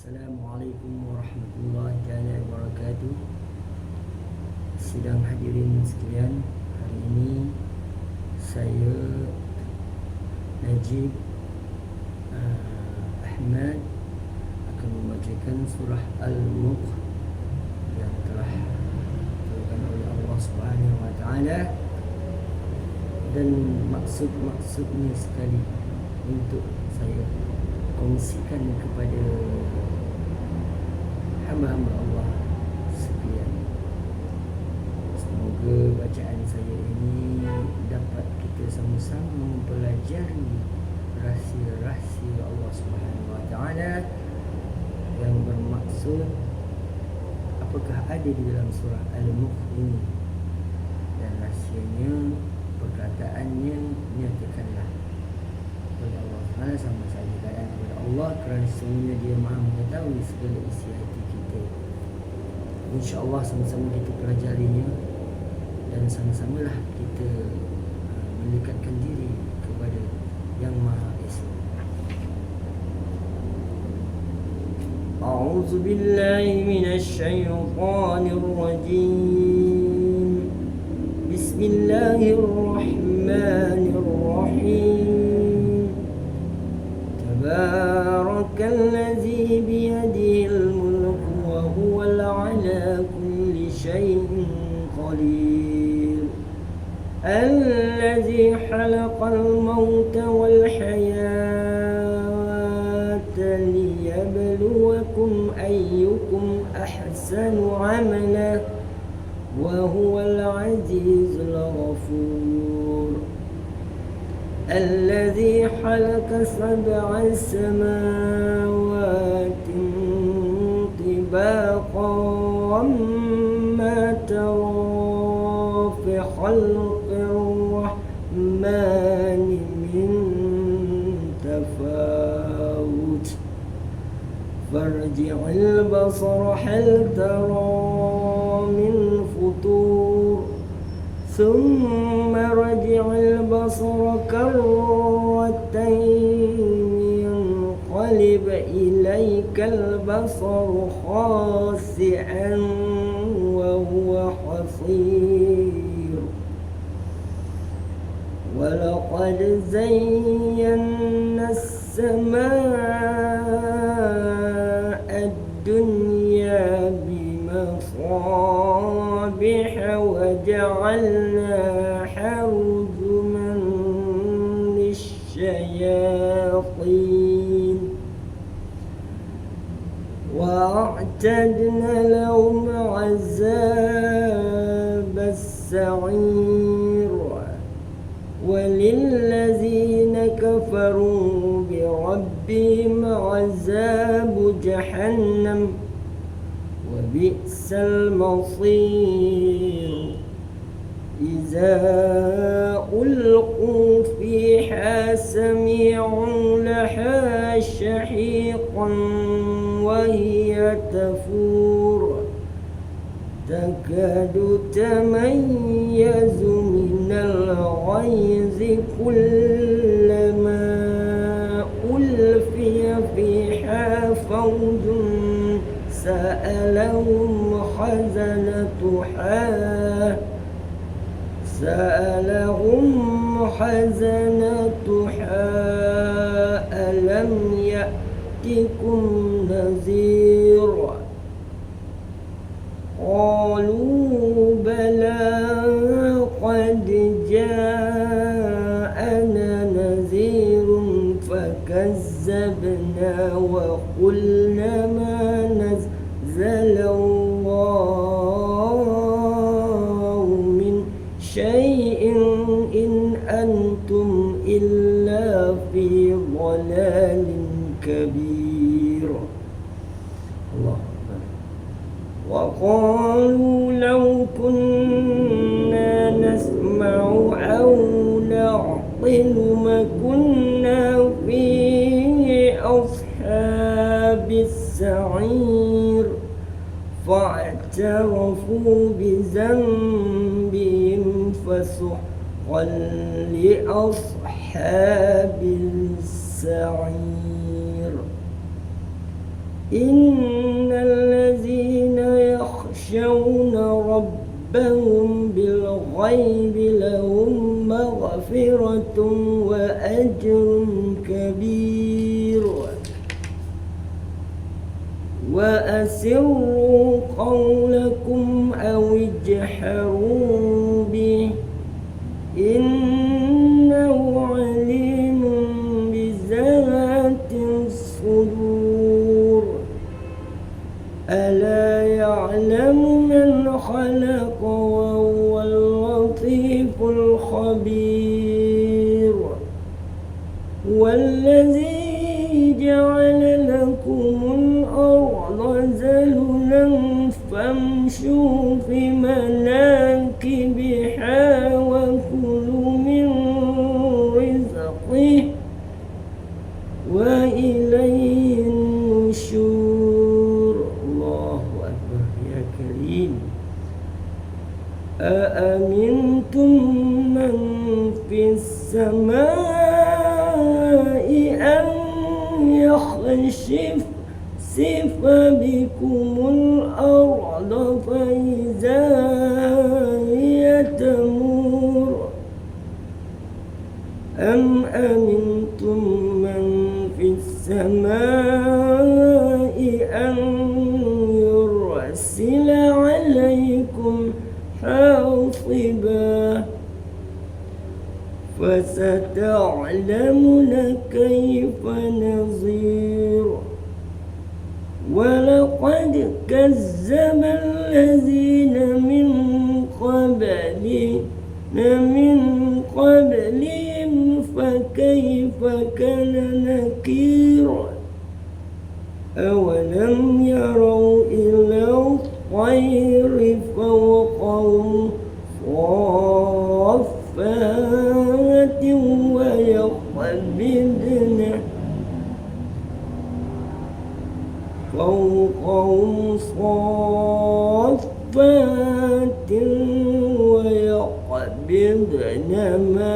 Assalamualaikum warahmatullahi wabarakatuh. Sidang hadirin sekalian, hari ini saya Najib Ahmad akan membacakan surah Al-Mulk yang telah diturunkan oleh Allah Subhanahu wa taala, dan maksudnya sekali untuk saya kongsikan kepada hamba-hamba Allah sekalian. Semoga bacaan saya ini dapat kita sama-sama mempelajari rahsia-rahsia Allah Subhanahu wa taala yang bermaksud apakah ada di dalam surah Al-Mulk ini, dan rahsianya, perkataannya nyatakanlah oleh Allah Taala sama saja keadaan kepada Allah, kerana sesungguhnya Dia Maha mengetahui segala isi hati kita. InsyaAllah sama-sama kita pelajarinya dan sama-samalah kita mendekatkan diri kepada Yang Maha Esa. A'udzu billahi minasy syaithanir rajim. Bismillahirrahmanirrahim. Tabarakalladzi biyadihil mulku wa huwa ala kulli syai'in qadir. Alladzi khalaqal mauta wal hayata liyabluwakum ayyukum ahsanu amala wa huwal azizul ghafur. الذي خلق سبع سماوات طباقا وما ترى في خلق الرحمن من تفاوت فارجع البصر هل ترى من فطور ثم رجع البصر كرتين ينقلب إليك البصر خاسئا وهو حصير. ولقد زينا السماء الدنيا بمصابيح وجعلناها رجما للشياطين وأعتدنا لهم عذاب السعير. وللذين كفروا بربهم عذاب جهنم وبئس المصير. إذا ألقوا فيها سمعوا لها شهيقا وهي تفور تكاد تميز من الغيظ كلما ألقي فيها فوج سألهم خزنتها ألم يأتكم نذير قالوا بلى قد جاءنا نذير فكذبنا وقلنا ما نزل الله من شيء إن أنتم إلا في ضلال كبير. الله أكبر. وقالوا لو كنا نسمع أو نعقل ما كنا في أصحاب السعير فاعترفوا بذنبهم فسحقا لأصحاب السعير. إن الذين يخشون ربهم بالغيب لهم مغفرة وأجر كبير وأسروا قولكم أو اجهروا به إنه عليم بذات الصدور ألا يعلم من خلق وهو اللطيف الخبير والذي جعل لكم الأرض ذللا فامشوا في مناكبها وكلوا من رزقه وإليه النشور. الله أكبر يا كريم. أأمنتم من في السماء أن يخسف بكم الأرض فإذا هي تمور أم أمنتم من في السماء أن يرسل عليكم حاصبا فستعلمون كيف نظير ولقد كذب الذين من قبلهم فكيف كان نكير أولم يروا إلى الطير فوقهم صافات ويقبضن ما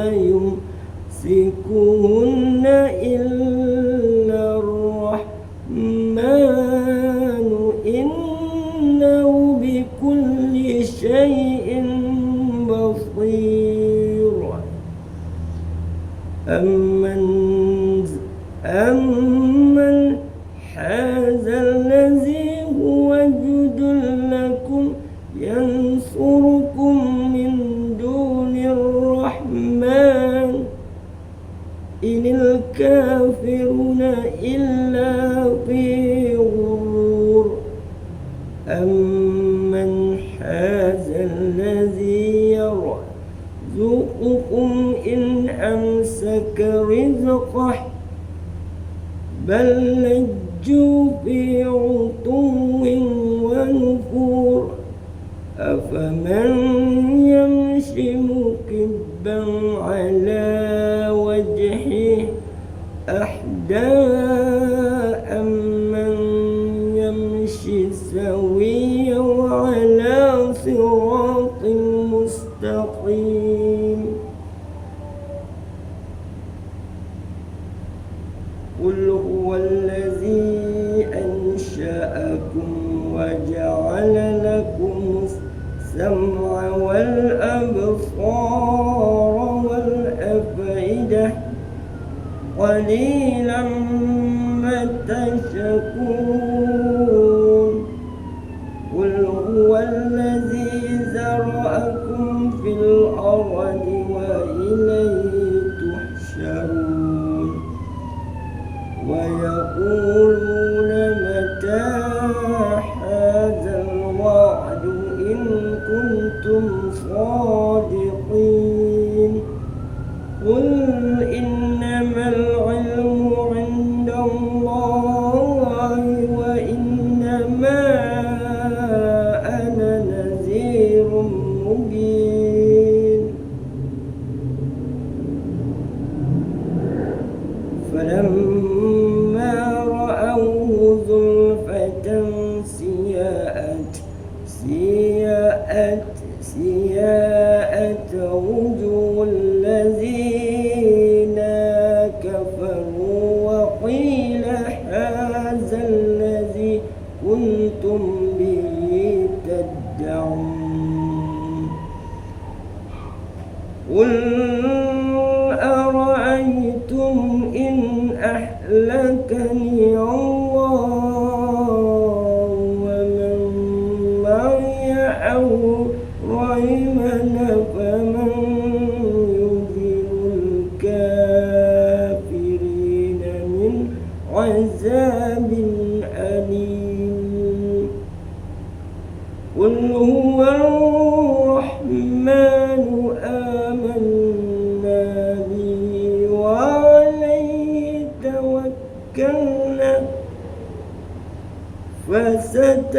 يمسكهن إلا الرحمن إنه بكل شيء بصير أمن هذا الذي هو جند لكم ينصركم من دون الرحمن إن الكافرون إلا في غرور أمن هذا الذي يرزقكم إن أمسك رزقه بل لجوا في عتو ونفور أفمن يمشي مكبا على وجهه أهدى أمن يمشي سويا على صراط مستقيم قل هو الذي أنشأكم وجعل لكم السمع والأبصار والأفئدة قليلا ما تشكرون قل هو الذي ذرأكم في الأرض وإليه تحشرون ويقولون متى هذا الوعد إن كنتم صادقين قل إنما العلم فستعلمون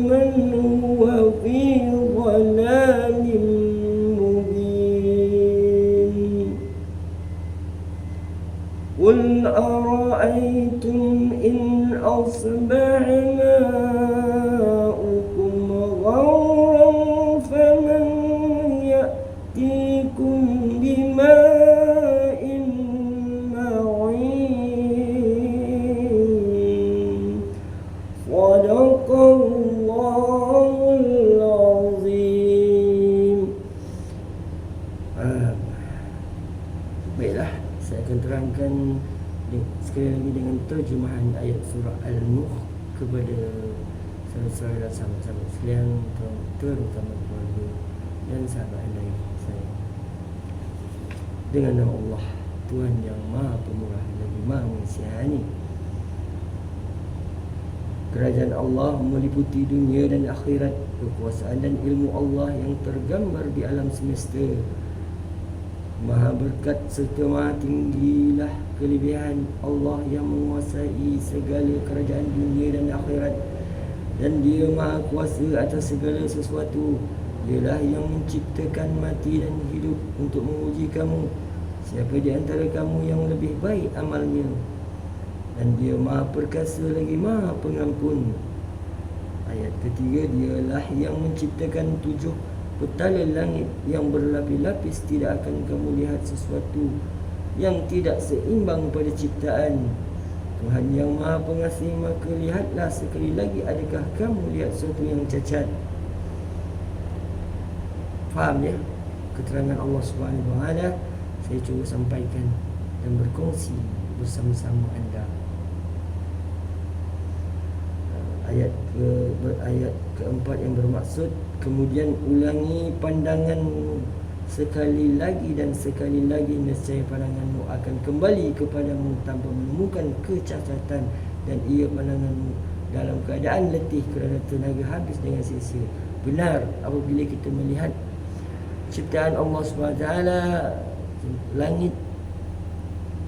من هو في ضلال مبين قل أرأيتم إن أصبح ماؤكم غورا فمن يأتيكم بماء معين صدق الله العظيم. Baiklah, saya akan terangkan sekali lagi dengan terjemahan ayat surah Al-Nuh kepada saudara-saudara dan sahabat-sahabat sekalian, terutama keluarga dan sahabat lain saya. Dengan nama Allah, Tuhan yang Maha Pemurah lagi Maha Mengasihani. Kerajaan Allah meliputi dunia dan akhirat. Kekuasaan dan ilmu Allah yang tergambar di alam semesta. Maha berkat serta maha tinggilah kelebihan Allah yang menguasai segala kerajaan dunia dan akhirat, dan Dia maha kuasa atas segala sesuatu. Dialah yang menciptakan mati dan hidup untuk menguji kamu, siapa di antara kamu yang lebih baik amalnya, dan Dia maha perkasa lagi maha pengampun. Ayat ketiga, Dialah yang menciptakan 7 petala langit yang berlapis-lapis. Tidak akan kamu lihat sesuatu yang tidak seimbang pada ciptaan Tuhan yang Maha Pengasih. Maka lihatlah sekali lagi, adakah kamu lihat sesuatu yang cacat? Faham ya keterangan Allah Subhanahu Wa Taala? Saya cuba sampaikan dan berkongsi bersama-sama anda. Ayat keempat yang bermaksud, kemudian ulangi pandanganmu sekali lagi dan sekali lagi, nescaya pandanganmu akan kembali kepadamu tanpa menemukan kecacatan, dan ia pandanganmu dalam keadaan letih kerana tenaga habis dengan sia-sia. Benar apabila kita melihat ciptaan Allah SWT, langit,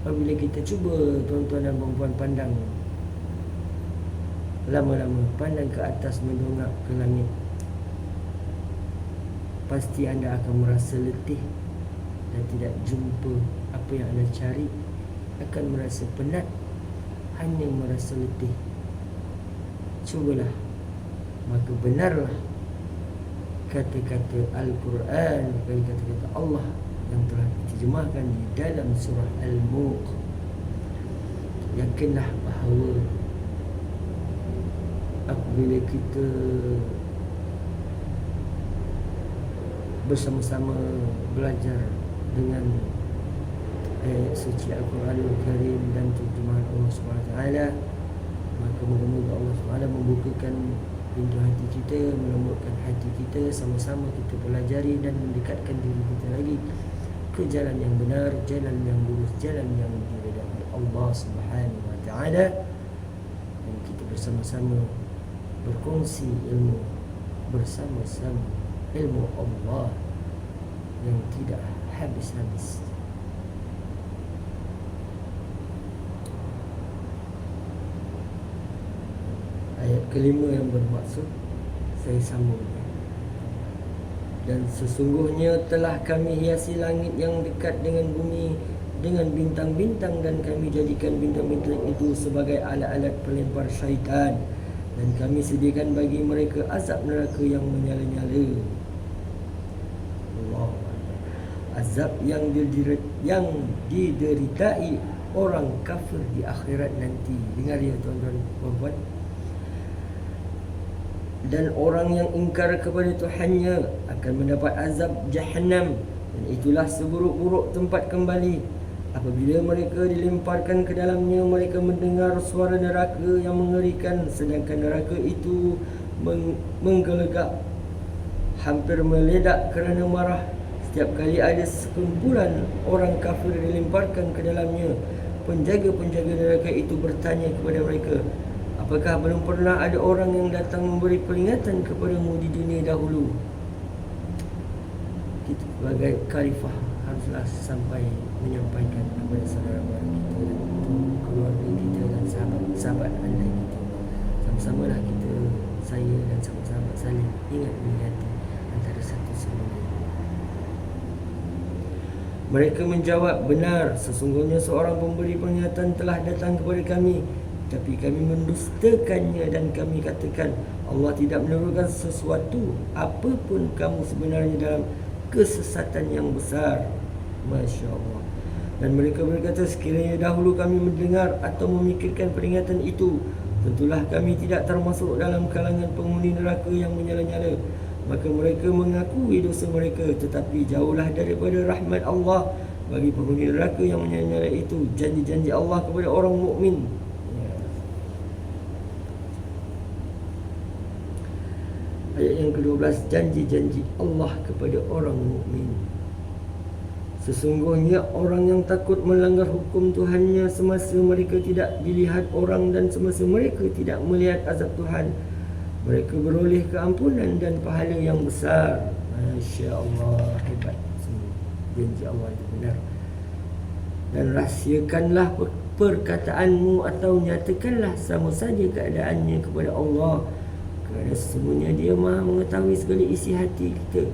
apabila kita cuba tuan-tuan dan puan-puan pandang, lama-lama pandang ke atas, mendongak ke langit, pasti anda akan merasa letih dan tidak jumpa apa yang anda cari. Akan merasa penat, hanya merasa letih. Cubalah, maka benarlah kata-kata Al-Quran, kata-kata Allah yang telah diterjemahkan di dalam surah Al-Mulk. Yakinlah bahawa apabila kita bersama-sama belajar dengan ayat suci Al-Quranul Karim dan terjemahan Allah SWT, maka moga-moga Allah SWT membukakan pintu hati kita, melembutkan hati kita, sama-sama kita pelajari dan mendekatkan diri kita lagi ke jalan yang benar, jalan yang lurus, jalan yang diridai Allah Subhanahu Wa Taala, dan kita bersama-sama berkongsi ilmu, bersama-sama ilmu Allah yang tidak habis-habis. Ayat kelima yang bermaksud, saya sambung, dan sesungguhnya telah kami hiasi langit yang dekat dengan bumi dengan bintang-bintang, dan kami jadikan bintang-bintang itu sebagai alat-alat pelempar syaitan, dan kami sediakan bagi mereka azab neraka yang menyala-nyala. Allah, azab yang dideritai orang kafir di akhirat nanti. Dengar ya tuan-tuan puan-puan. Dan orang yang ingkar kepada Tuhannya akan mendapat azab Jahannam, dan itulah seburuk-buruk tempat kembali. Apabila mereka dilemparkan ke dalamnya, mereka mendengar suara neraka yang mengerikan, sedangkan neraka itu menggelegak, hampir meledak kerana marah. Setiap kali ada sekumpulan orang kafir dilemparkan ke dalamnya, penjaga-penjaga neraka itu bertanya kepada mereka, apakah belum pernah ada orang yang datang memberi peringatan kepadamu di dunia dahulu? Kita sebagai khalifah haruslah sampai menyampaikan kepada saudara-saudara kita, keluarga kita dan sahabat-sahabat anda kita sama-samalah kita, saya dan sahabat-sahabat saling ingat meningati antara satu sama lain. Mereka menjawab, benar, sesungguhnya seorang pemberi peringatan telah datang kepada kami, tapi kami mendustakannya dan kami katakan Allah tidak menurunkan sesuatu apapun kamu sebenarnya dalam kesesatan yang besar. Masya Allah. Dan mereka berkata, sekiranya dahulu kami mendengar atau memikirkan peringatan itu, tentulah kami tidak termasuk dalam kalangan penghuni neraka yang menyala-nyala. Maka mereka mengakui dosa mereka, tetapi jauhlah daripada rahmat Allah bagi penghuni neraka yang menyala-nyala itu janji-janji Allah kepada orang mukmin. Ayat yang ke-12, janji-janji Allah kepada orang mukmin. Sesungguhnya orang yang takut melanggar hukum Tuhannya semasa mereka tidak dilihat orang dan semasa mereka tidak melihat azab Tuhan, mereka beroleh keampunan dan pahala yang besar. Masya Allah, hebat semua. Janji Allah itu benar. Dan rahsiakanlah perkataanmu atau nyatakanlah sama saja keadaannya kepada Allah, kerana sesungguhnya Dia Maha mengetahui segala isi hati kita.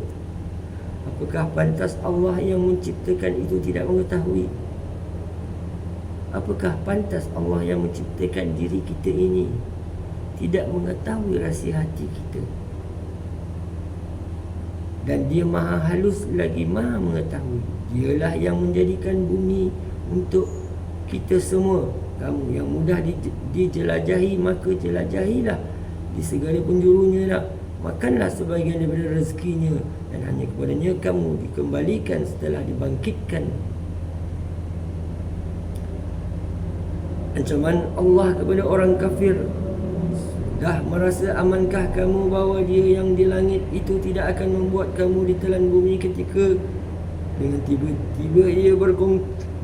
Apakah pantas Allah yang menciptakan itu tidak mengetahui? Apakah pantas Allah yang menciptakan diri kita ini tidak mengetahui rahsia hati kita? Dan Dia Maha halus lagi Maha mengetahui. Dialah yang menjadikan bumi untuk kita semua. Kamu yang mudah dijelajahi, maka jelajahilah di segala penjurunya lah. Makanlah sebahagian daripada rezekinya, dan hanya kepadanya kamu dikembalikan setelah dibangkitkan. Ancaman Allah kepada orang kafir, dah merasa amankah kamu bahawa Dia yang di langit itu tidak akan membuat kamu ditelan bumi ketika dengan tiba-tiba ia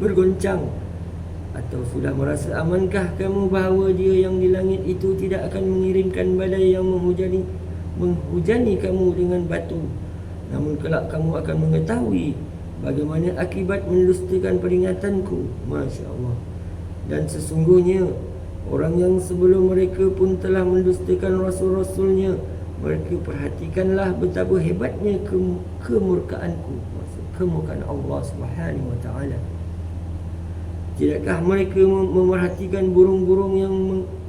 bergoncang? Atau sudah merasa amankah kamu bahawa Dia yang di langit itu tidak akan mengirimkan badai yang menghujani kamu dengan batu? Namun kelak kamu akan mengetahui bagaimana akibat mendustakan peringatanku. Masya Allah. Dan sesungguhnya orang yang sebelum mereka pun telah mendustakan rasul-rasulnya. Mereka perhatikanlah betapa hebatnya kemurkaanku, maksud kemurkaan Allah Subhanahu wa ta'ala. Tidakkah mereka memerhatikan burung-burung yang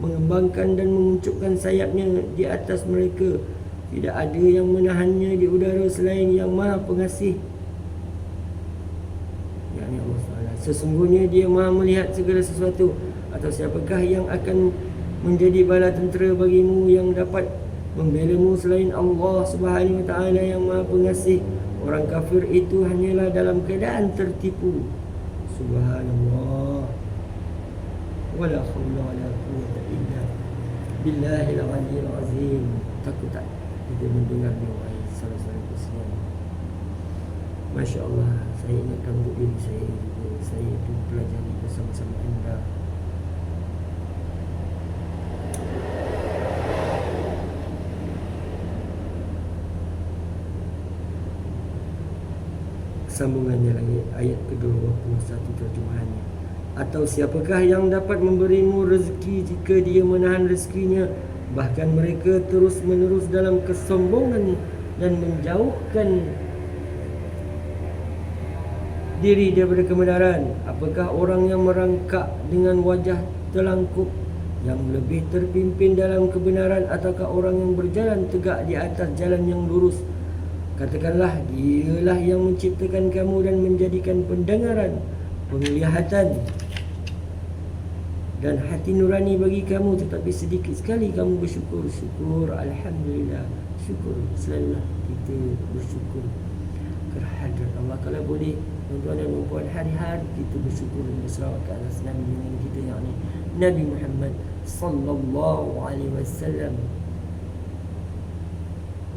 mengembangkan dan menguncupkan sayapnya di atas mereka? Tidak ada yang menahannya di udara selain yang Maha Pengasih, yakni Allah Ta'ala. Sesungguhnya Dia Maha melihat segala sesuatu. Atau siapakah yang akan menjadi bala tentera bagimu yang dapat membelamu selain Allah Subhanahu Wa Ta'ala yang Maha Pengasih? Orang kafir itu hanyalah dalam keadaan tertipu. Subhanallah. Wala hawla wala quwwata illa billahil aliyyil azim. Takut tak kita mendengarnya, wahai saudara-saudara Islam? Masya Allah, saya ingatkan untuk diri saya juga. Saya itu pelajari bersama-sama anda. Sambungannya lagi, ayat ke-21 terjemahannya. Atau siapakah yang dapat memberimu rezeki jika Dia menahan rezekinya? Bahkan mereka terus-menerus dalam kesombongan dan menjauhkan diri daripada kebenaran. Apakah orang yang merangkak dengan wajah telangkup yang lebih terpimpin dalam kebenaran, ataukah orang yang berjalan tegak di atas jalan yang lurus? Katakanlah, Dialah yang menciptakan kamu dan menjadikan pendengaran, penglihatan dan hati nurani bagi kamu, tetapi sedikit sekali kamu bersyukur. Syukur, Alhamdulillah. Syukur, selalulah kita bersyukur kehadirat Allah. Kalau boleh, tuan-tuan dan puan, hari-hari kita bersyukur dan berselawat ke atas Nabi kita, yakni Nabi Muhammad sallallahu alaihi wasallam.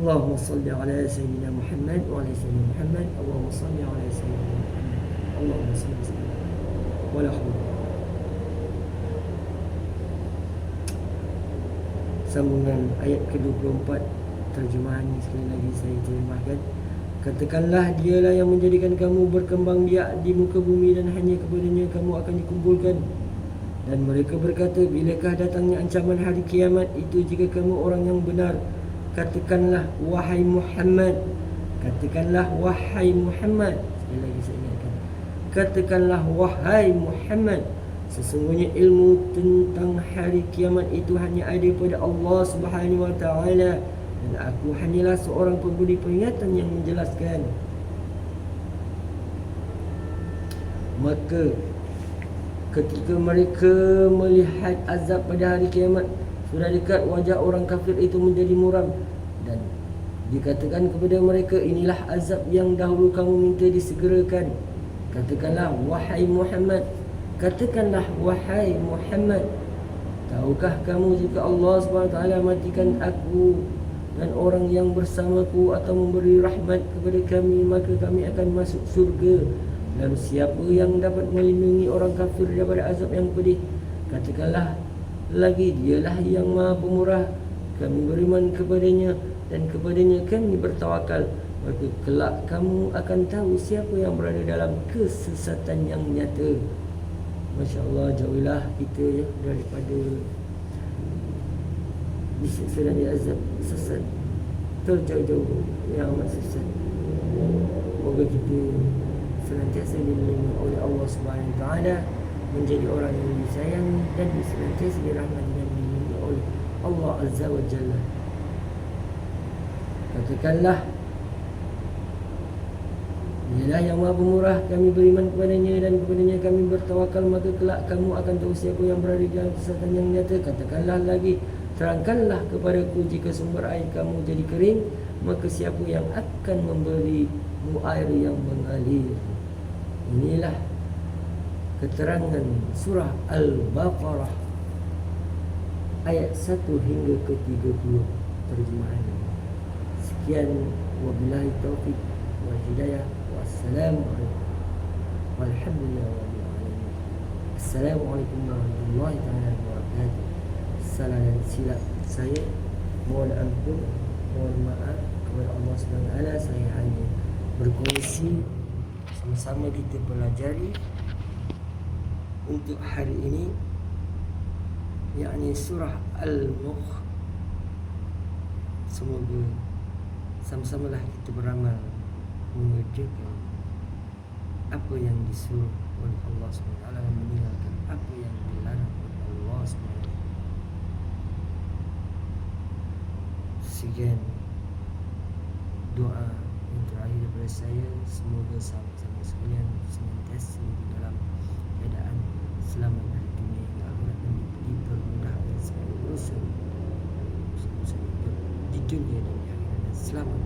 Allahumma salli ala sayyidina Muhammad wa ala sayyidina Muhammad. Allahumma salli ala sayyidina Muhammad. Allahumma salli wala hawla. Sambungan ayat ke-24 terjemahan ini sekali lagi saya terjemahkan. Katakanlah, Dialah yang menjadikan kamu berkembang biak di muka bumi, dan hanya kepadanya kamu akan dikumpulkan. Dan mereka berkata, bilakah datangnya ancaman hari kiamat itu jika kamu orang yang benar? Katakanlah wahai Muhammad. Katakanlah wahai Muhammad. Sekali lagi saya ingatkan. Katakanlah wahai Muhammad, sesungguhnya ilmu tentang hari kiamat itu hanya ada pada Allah Subhanahu wa taala, dan aku hanyalah seorang pemberi peringatan yang menjelaskan. Maka ketika mereka melihat azab pada hari kiamat, sudah dekat, wajah orang kafir itu menjadi muram, dan dikatakan kepada mereka, inilah azab yang dahulu kamu minta disegerakan. Katakanlah wahai Muhammad. Katakanlah wahai Muhammad, tahukah kamu jika Allah SWT matikan aku dan orang yang bersamaku atau memberi rahmat kepada kami, maka kami akan masuk surga. Lalu siapa yang dapat melindungi orang kafir daripada azab yang pedih? Katakanlah lagi, dialah yang maha pemurah, kami beriman kepadanya dan kepadanya kami bertawakal. Maka kelak kamu akan tahu siapa yang berada dalam kesesatan yang nyata. Masya Allah, jauhilah kita ya daripada disiksa dan diazab sesat. Terjauh-jauh yang amat sesat. Semoga kita senantiasa dilindungi oleh Allah Subhanahu wa taala, menjadi orang yang disayangi dan senantiasa dirahmati dan dilindungi oleh Allah Azza wa Jalla. Katakanlah, dialah yang maha pemurah, kami beriman kepadanya dan kepadanya kami bertawakal, maka kelak kamu akan tahu siapa yang berada dalam kesesatan yang nyata. Katakanlah lagi, terangkanlah kepadaku jika sumber air kamu jadi kering, maka siapa yang akan memberimu air yang mengalir. Inilah keterangan surah Al-Baqarah ayat 1 hingga ke 30 terjemahannya. Sekian, wabillahi taufiq wal hidayah. Wassalamualaikum walhamdulillahi rabbil alamin. Assalamualaikum warahmatullahi wabarakatuh. Salah dan silap saya, mohon ampun, mohon maaf kepada Allah SWT. Saya hanya berkongsi, sama-sama kita pelajari untuk hari ini, yakni surah Al-Mulk. Semoga sama-samalah kita beramal mengerjakan apa yang disuruh oleh Allah SWT dan meninggalkan apa yang dilarang oleh Allah SWT. Sekian doa yang terakhir daripada saya. Semoga sama-sama sekalian senantiasa di dalam keadaan selamat dari dunia hingga akhirat, dan dipermudahkan segala urusan di dunia dan di akhirat, dan selamat